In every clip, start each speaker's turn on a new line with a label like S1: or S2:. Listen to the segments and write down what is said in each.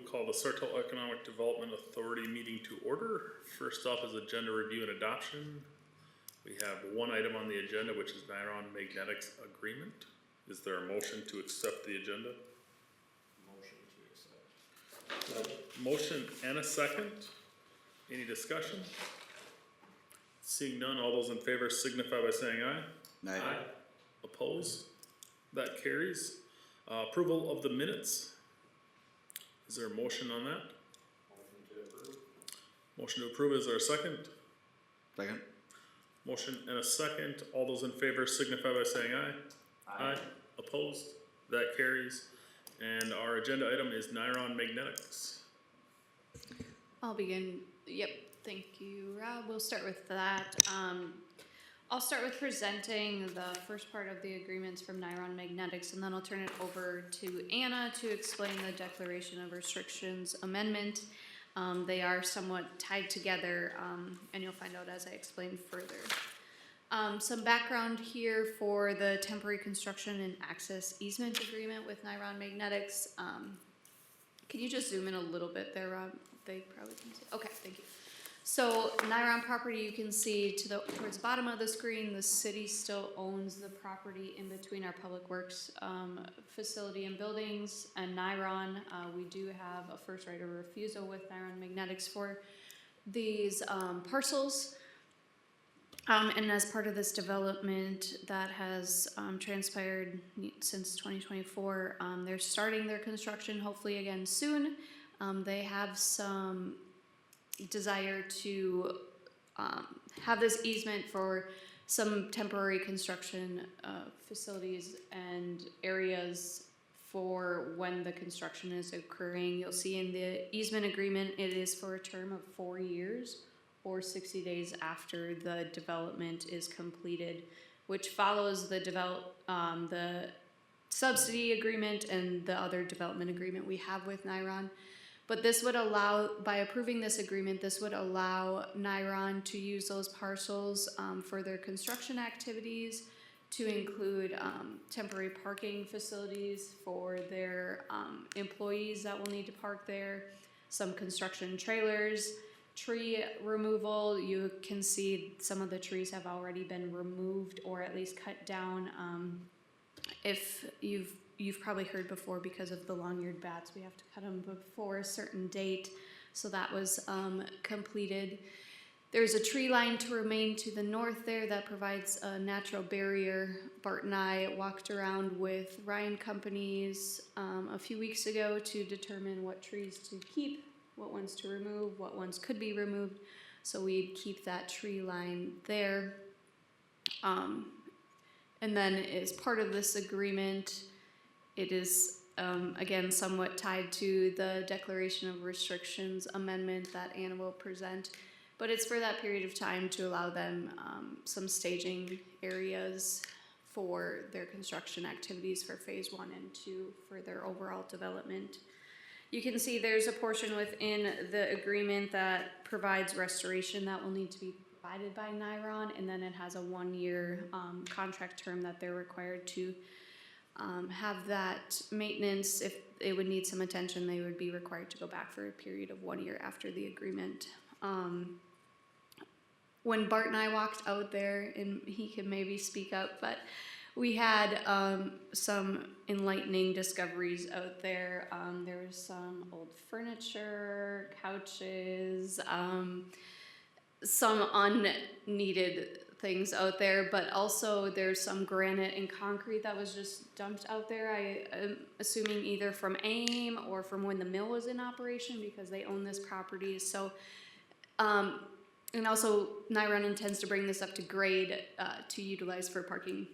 S1: call the Sartell Economic Development Authority meeting to order. First off is agenda review and adoption. We have one item on the agenda, which is Niron Magnetics Agreement. Is there a motion to accept the agenda?
S2: Motion to accept.
S1: Motion and a second. Any discussion? Seeing none, all those in favor signify by saying aye.
S2: Aye.
S1: Oppose? That carries. Approval of the minutes. Is there a motion on that?
S2: Motion to approve.
S1: Motion to approve, is there a second?
S3: Second.
S1: Motion and a second. All those in favor signify by saying aye. Aye. Opposed? That carries. And our agenda item is Niron Magnetics.
S4: I'll begin. Yep. Thank you, Rob. We'll start with that. I'll start with presenting the first part of the agreements from Niron Magnetics, and then I'll turn it over to Anna to explain the Declaration of Restrictions amendment. They are somewhat tied together, and you'll find out as I explain further. Some background here for the temporary construction and access easement agreement with Niron Magnetics. Can you just zoom in a little bit there, Rob? They probably can see. Okay, thank you. So Niron property, you can see towards the bottom of the screen, the city still owns the property in between our public works facility and buildings and Niron. We do have a first right of refusal with Niron Magnetics for these parcels. And as part of this development that has transpired since 2024, they're starting their construction hopefully again soon. They have some desire to have this easement for some temporary construction facilities and areas for when the construction is occurring. You'll see in the easement agreement it is for a term of 4 years or 60 days after the development is completed, which follows the subsidy agreement and the other development agreement we have with Niron. But this would allow, by approving this agreement, this would allow Niron to use those parcels for their construction activities, to include temporary parking facilities for their employees that will need to park there, some construction trailers, tree removal. You can see some of the trees have already been removed or at least cut down. If you've probably heard before, because of the long-eared bats, we have to cut them before a certain date. So that was completed. There's a tree line to remain to the north there that provides a natural barrier. Bart and I walked around with Ryan Companies a few weeks ago to determine what trees to keep, what ones to remove, what ones could be removed. So we'd keep that tree line there. And then as part of this agreement, it is, again, somewhat tied to the Declaration of Restrictions amendment that Anna will present. But it's for that period of time to allow them some staging areas for their construction activities for phase 1 and 2 for their overall development. You can see there's a portion within the agreement that provides restoration that will need to be provided by Niron, and then it has a 1-year contract term that they're required to have that maintenance. If it would need some attention, they would be required to go back for a period of 1 year after the agreement. When Bart and I walked out there, and he could maybe speak up, but we had some enlightening discoveries out there. There was some old furniture, couches, some unneeded things out there, but also there's some granite and concrete that was just dumped out there. I am assuming either from AIM or from when the mill was in operation, because they own this property. So, and also Niron intends to bring this up to grade to utilize for parking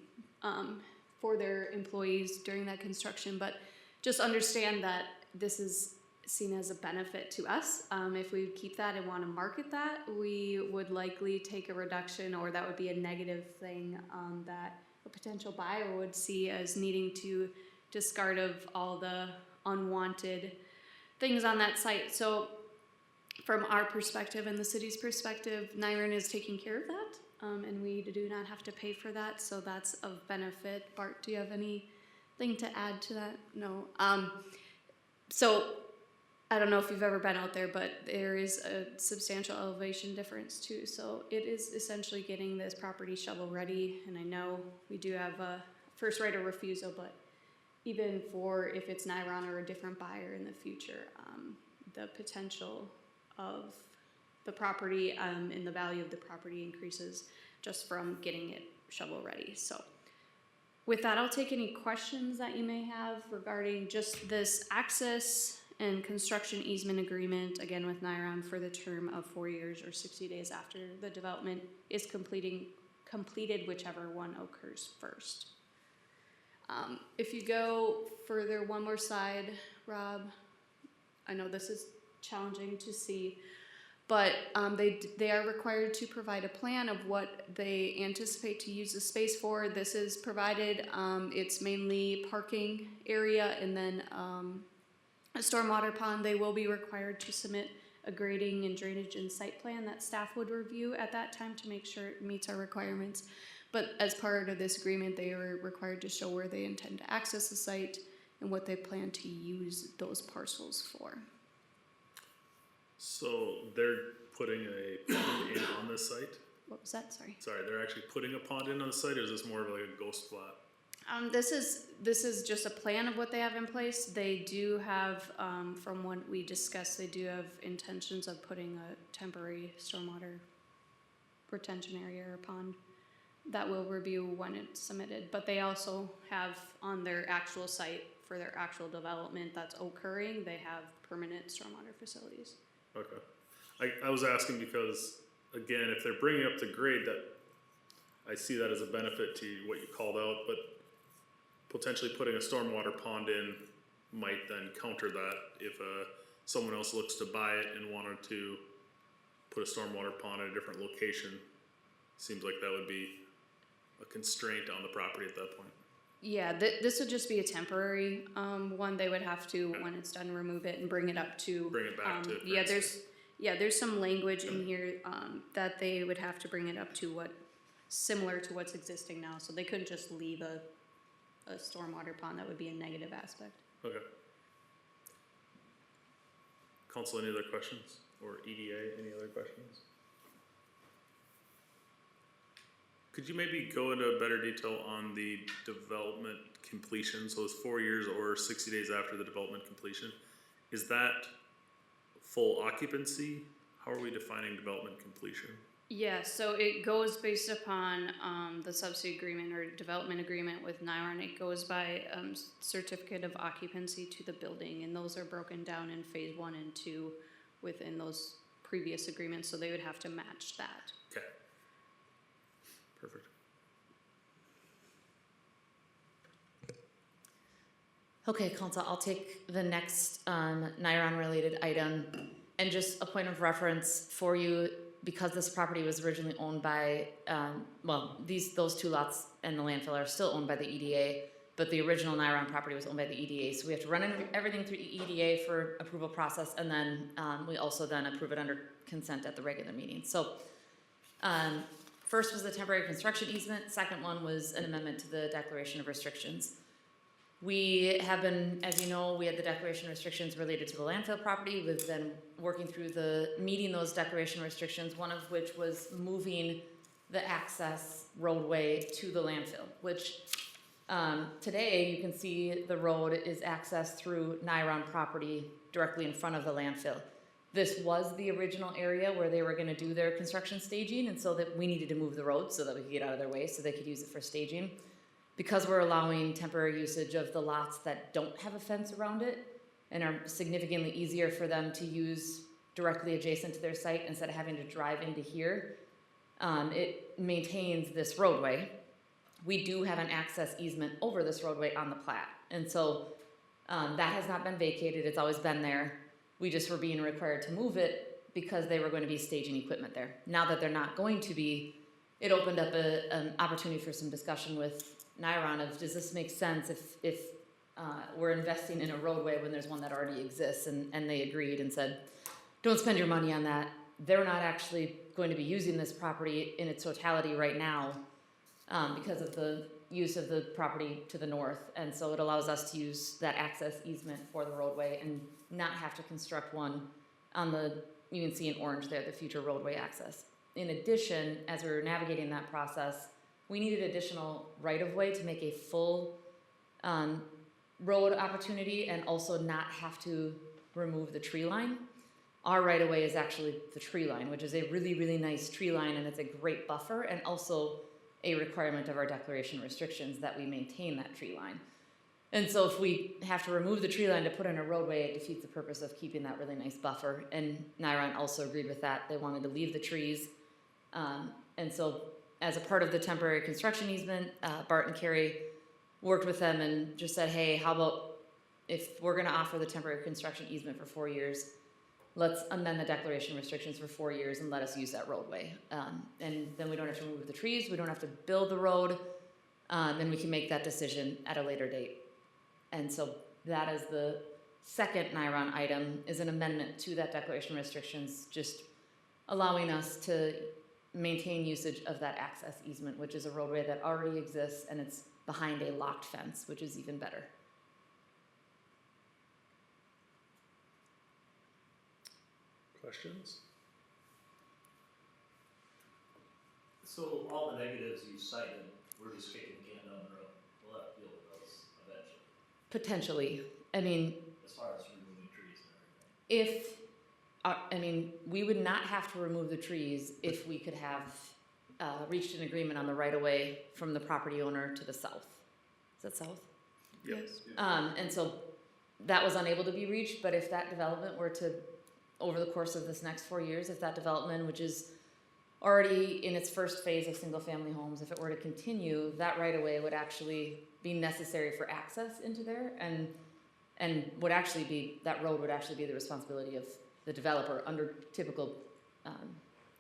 S4: for their employees during that construction. But just understand that this is seen as a benefit to us. If we keep that and want to market that, we would likely take a reduction, or that would be a negative thing that a potential buyer would see as needing to discard of all the unwanted things on that site. So from our perspective and the city's perspective, Niron is taking care of that, and we do not have to pay for that, so that's of benefit. Bart, do you have anything to add to that? No. So I don't know if you've ever been out there, but there is a substantial elevation difference too. So it is essentially getting this property shovel ready. And I know we do have a first right of refusal, but even for if it's Niron or a different buyer in the future, the potential of the property and the value of the property increases just from getting it shovel ready. So with that, I'll take any questions that you may have regarding just this access and construction easement agreement, again with Niron for the term of 4 years or 60 days after the development is completed, whichever one occurs first. If you go further, one more slide, Rob. I know this is challenging to see, but they are required to provide a plan of what they anticipate to use the space for. This is provided. It's mainly parking area and then a stormwater pond. They will be required to submit a grading and drainage and site plan that staff would review at that time to make sure it meets our requirements. But as part of this agreement, they are required to show where they intend to access the site and what they plan to use those parcels for.
S1: So they're putting a pond in on this site?
S4: What was that? Sorry.
S1: Sorry, they're actually putting a pond in on the site, or is this more of like a ghost plot?
S4: This is just a plan of what they have in place. They do have, from what we discussed, they do have intentions of putting a temporary stormwater retention area or pond that will review when it's submitted. But they also have on their actual site for their actual development that's occurring, they have permanent stormwater facilities.
S1: Okay. I was asking because, again, if they're bringing up the grade, that I see that as a benefit to what you called out, but potentially putting a stormwater pond in might then counter that if someone else looks to buy it and wanted to put a stormwater pond at a different location. Seems like that would be a constraint on the property at that point.
S4: Yeah, this would just be a temporary one. They would have to, when it's done, remove it and bring it up to.
S1: Bring it back to.
S4: There's some language in here that they would have to bring it up to similar to what's existing now. So they couldn't just leave a stormwater pond. That would be a negative aspect.
S1: Okay. Council, any other questions? Or EDA, any other questions? Could you maybe go into better detail on the development completion? So it's 4 years or 60 days after the development completion. Is that full occupancy? How are we defining development completion?
S4: Yeah, so it goes based upon the subsidy agreement or development agreement with Niron. It goes by certificate of occupancy to the building, and those are broken down in phase 1 and 2 within those previous agreements, so they would have to match that.
S1: Okay. Perfect.
S3: Okay, Council, I'll take the next Niron-related item. And just a point of reference for you, because this property was originally owned by, those two lots and the landfill are still owned by the EDA, but the original Niron property was owned by the EDA. So we have to run everything through EDA for approval process, and then we also then approve it under consent at the regular meeting. So first was the temporary construction easement. Second one was an amendment to the declaration of restrictions. We have been, as you know, we had the declaration of restrictions related to the landfill property. We've been working through meeting those declaration restrictions, one of which was moving the access roadway to the landfill, which today you can see the road is accessed through Niron property directly in front of the landfill. This was the original area where they were going to do their construction staging, and so that we needed to move the road so that we could get out of their way so they could use it for staging. Because we're allowing temporary usage of the lots that don't have a fence around it and are significantly easier for them to use directly adjacent to their site instead of having to drive into here, it maintains this roadway. We do have an access easement over this roadway on the plat. And so that has not been vacated. It's always been there. We just were being required to move it because they were going to be staging equipment there. Now that they're not going to be, it opened up an opportunity for some discussion with Niron of, does this make sense if we're investing in a roadway when there's one that already exists? And they agreed and said, don't spend your money on that. They're not actually going to be using this property in its totality right now because of the use of the property to the north, and so it allows us to use that access easement for the roadway and not have to construct one on the, you can see in orange there, the future roadway access. In addition, as we were navigating that process, we needed additional right-of-way to make a full road opportunity and also not have to remove the tree line. Our right-of-way is actually the tree line, which is a really, really nice tree line, and it's a great buffer, and also a requirement of our declaration restrictions that we maintain that tree line. And so if we have to remove the tree line to put in a roadway, it defeats the purpose of keeping that really nice buffer. And Niron also agreed with that. They wanted to leave the trees. And so as a part of the temporary construction easement, Bart and Carrie worked with them and just said, hey, how about if we're gonna offer the temporary construction easement for 4 years, let's amend the declaration restrictions for 4 years and let us use that roadway. And then we don't have to remove the trees, we don't have to build the road, and we can make that decision at a later date. And so that is the second Niron item, is an amendment to that declaration restrictions, just allowing us to maintain usage of that access easement, which is a roadway that already exists, and it's behind a locked fence, which is even better.
S1: Questions?
S2: So all the negatives you cited, we're just kicking the can down the road. We'll have to deal with those eventually,
S3: Potentially. I mean,
S2: as far as removing trees and everything.
S3: if, we would not have to remove the trees if we could have reached an agreement on the right-of-way from the property owner to the south. Is that south?
S1: Yep.
S3: And so that was unable to be reached, but if that development were to, over the course of this next 4 years, if that development, which is already in its first phase of single-family homes, if it were to continue, that right-of-way would actually be necessary for access into there, and would actually be, that road would actually be the responsibility of the developer under typical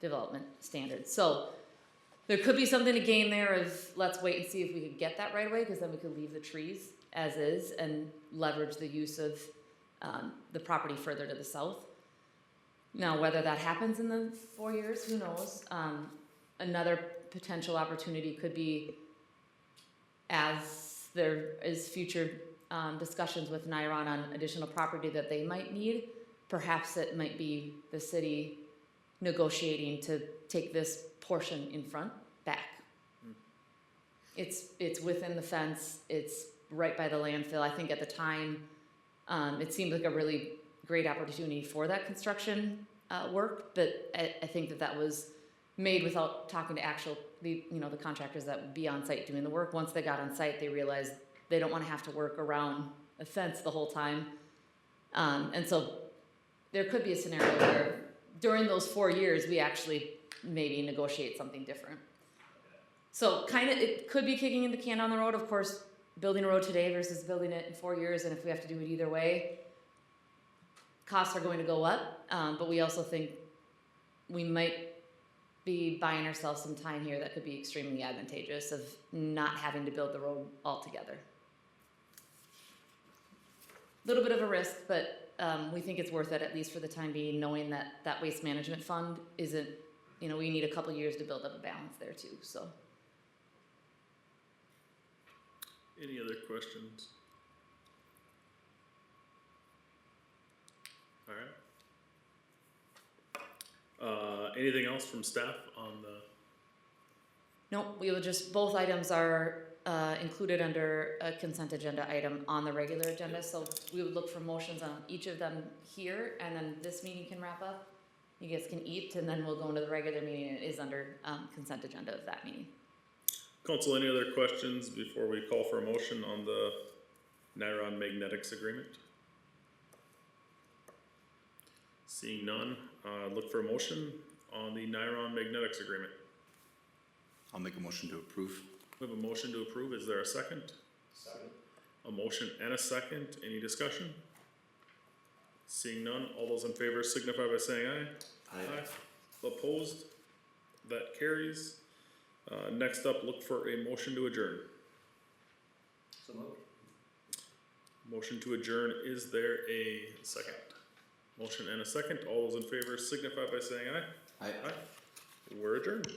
S3: development standards. So there could be something to gain there of, let's wait and see if we could get that right-of-way, because then we could leave the trees as is and leverage the use of the property further to the south. Now, whether that happens in the 4 years, who knows? Another potential opportunity could be, as there is future discussions with Niron on additional property that they might need, perhaps it might be the city negotiating to take this portion in front back. It's within the fence, it's right by the landfill. I think at the time, it seemed like a really great opportunity for that construction work, but I think that was made without talking to the contractors that would be on site doing the work. Once they got on site, they realized they don't want to have to work around a fence the whole time. And so there could be a scenario where during those 4 years, we actually maybe negotiate something different. So kind of, it could be kicking in the can down the road. Of course, building a road today versus building it in 4 years, and if we have to do it either way, costs are going to go up, but we also think we might be buying ourselves some time here that could be extremely advantageous of not having to build the road altogether. A little bit of a risk, but we think it's worth it, at least for the time being, knowing that that waste management fund isn't, we need a couple years to build up a balance there too, so.
S1: Any other questions? All right. Anything else from staff on the?
S3: Nope, we will just, both items are included under a consent agenda item on the regular agenda, so we would look for motions on each of them here, and then this meeting can wrap up. You guys can eat, and then we'll go into the regular meeting. It is under consent agenda of that meeting.
S1: Council, any other questions before we call for a motion on the Niron Magnetics agreement? Seeing none, look for a motion on the Niron Magnetics agreement.
S5: I'll make a motion to approve.
S1: We have a motion to approve. Is there a second?
S2: Second.
S1: A motion and a second. Any discussion? Seeing none, all those in favor signify by saying aye. Aye. Opposed? That carries. Next up, look for a motion to adjourn.
S2: So moved.
S1: Motion to adjourn, is there a second? Motion and a second. All those in favor signify by saying aye.
S5: Aye.
S1: Aye. We're adjourned.